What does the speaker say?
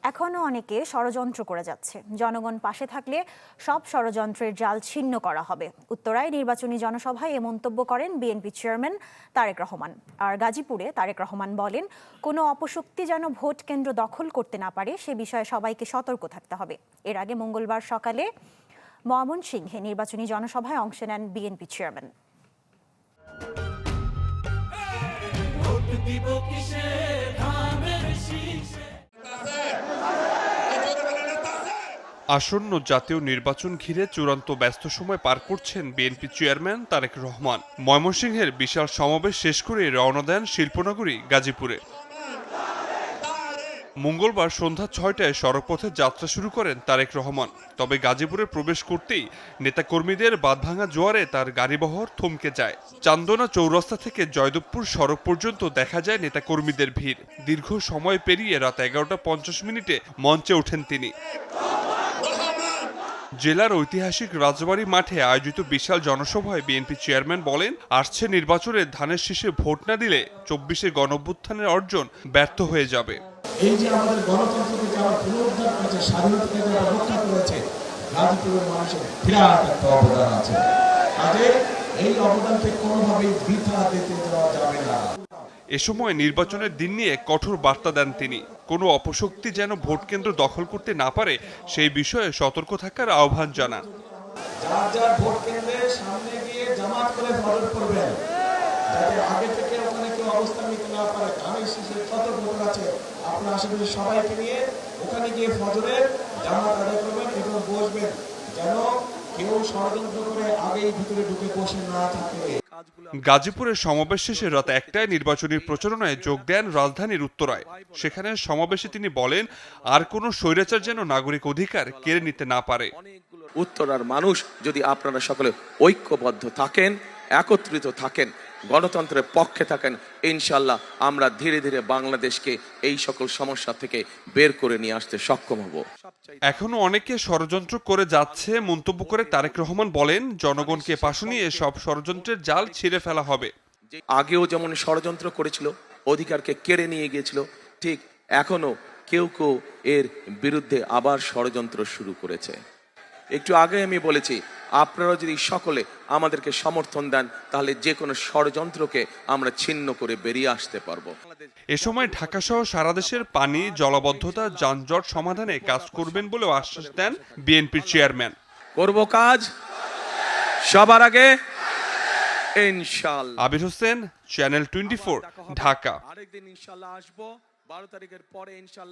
এখনো অনেকে ষড়যন্ত্র করে যাচ্ছে। জনগণ পাশে থাকলে সব ষড়যন্ত্রের জাল ছিন্ন করা হবে। উত্তরায় নির্বাচনী জনসভায় এ মন্তব্য করেন বিএনপি চেয়ারম্যান তারেক রহমান। আর গাজীপুরে তারেক রহমান বলেন, কোনো অপশক্তি যেন ভোট কেন্দ্র দখল করতে না পারে সে বিষয়ে সবাইকে সতর্ক থাকতে হবে। এর আগে মঙ্গলবার সকালে ময়মনসিংহে নির্বাচনী জনসভায় অংশ নেন বিএনপি চেয়ারম্যান। আসন্ন জাতীয় নির্বাচন ঘিরে চূড়ান্ত ব্যস্ত সময় পার করছেন বিএনপি চেয়ারম্যান তারেক রহমান। ময়মনসিংহের বিশাল সমাবেশ শেষ করে রওনা দেন শিল্পনগরী গাজীপুরে। মঙ্গলবার সন্ধ্যা ৬টায় সড়কপথে যাত্রা শুরু করেন তারেক রহমান। তবে গাজীপুরে প্রবেশ করতেই নেতাকর্মীদের বাঁধভাঙা জোয়ারে তার গাড়িবহর থমকে যায়। চান্দনা চৌরাস্তা থেকে জয়দেবপুর সড়ক পর্যন্ত দেখা যায় নেতাকর্মীদের ভিড়। দীর্ঘ সময় পেরিয়ে রাত ১১টা ৫০ মঞ্চে ওঠেন তিনি। জেলার ঐতিহাসিক রাজবাড়ী মাঠে আয়োজিত বিশাল জনসভায় বিএনপি চেয়ারম্যান বলেন, আসছে নির্বাচনে ধানের শীষে ভোট না দিলে ২৪-এর গণঅভ্যুত্থানের অর্জন ব্যর্থ হয়ে যাবে। এই যে আমাদের গণতন্ত্রকে যারা পুনরুদ্ধার করেছে, স্বাধীনতাকে যারা রক্ষা করেছে, গাজীপুরের মানুষের বিরাট একটা অবদান আছে। কাজে এই অবদানকে কোনোভাবেই বৃথা দিতে দেওয়া যাবে না। এ সময় নির্বাচনের দিন নিয়ে কঠোর বার্তা দেন তিনি। কোনো অপশক্তি যেন ভোট কেন্দ্র দখল করতে না পারে সেই বিষয়ে সতর্ক থাকার আহ্বান জানান। যার যার ভোট কেন্দ্রের সামনে গিয়ে জামাত করে ফজর করবেন, যাতে আগে থেকে ওখানে কেউ অবস্থান নিতে না পারে। ধানের শীষের কত ভোট আছে, আপনার আশেপাশে সবাইকে নিয়ে ওখানে গিয়ে ফজরের জামাত আদায় করবেন এবং বসবেন, যেন কেউ ষড়যন্ত্র করে আগেই ভিতরে ঢুকে বসে না থাকে। গাজীপুরের সমাবেশ শেষে রাত ১টায় নির্বাচনী প্রচারণায় যোগ দেন রাজধানীর উত্তরায়। সেখানে সমাবেশে তিনি বলেন, আর কোনো স্বৈরাচার যেন নাগরিক অধিকার কেড়ে নিতে না পারে। উত্তরার মানুষ যদি আপনারা সকলে ঐক্যবদ্ধ থাকেন, একত্রিত থাকেন, গণতন্ত্রের পক্ষে থাকেন, ইনশাল্লাহ আমরা ধীরে ধীরে বাংলাদেশকে এই সকল সমস্যা থেকে বের করে নিয়ে আসতে সক্ষম হব। এখনো অনেকে ষড়যন্ত্র করে যাচ্ছে মন্তব্য করে তারেক রহমান বলেন, জনগণকে পাশে নিয়ে সব ষড়যন্ত্রের জাল ছিঁড়ে ফেলা হবে। আগেও যেমন ষড়যন্ত্র করেছিল, অধিকারকে কেড়ে নিয়ে গিয়েছিল, ঠিক এখনো কেউ কেউ এর বিরুদ্ধে আবার ষড়যন্ত্র শুরু করেছে। একটু আগে আমি বলেছি, আপনারা যদি সকলে আমাদেরকে সমর্থন দেন, তাহলে যে কোনো ষড়যন্ত্রকে আমরা ছিন্ন করে বেরিয়ে আসতে পারবো। এ সময় ঢাকা সহ সারা দেশের পানি, জলাবদ্ধতা, যানজট সমাধানে কাজ করবেন বলেও আশ্বাস দেন বিএনপির চেয়ারম্যান। করব কাজ সবার আগে ইনশাআল্লাহ। আবির হোসেন, চ্যানেল 24, ঢাকা। আরেকদিন ইনশাআল্লাহ আসবো 12 তারিখের পরে ইনশাআল্লাহ।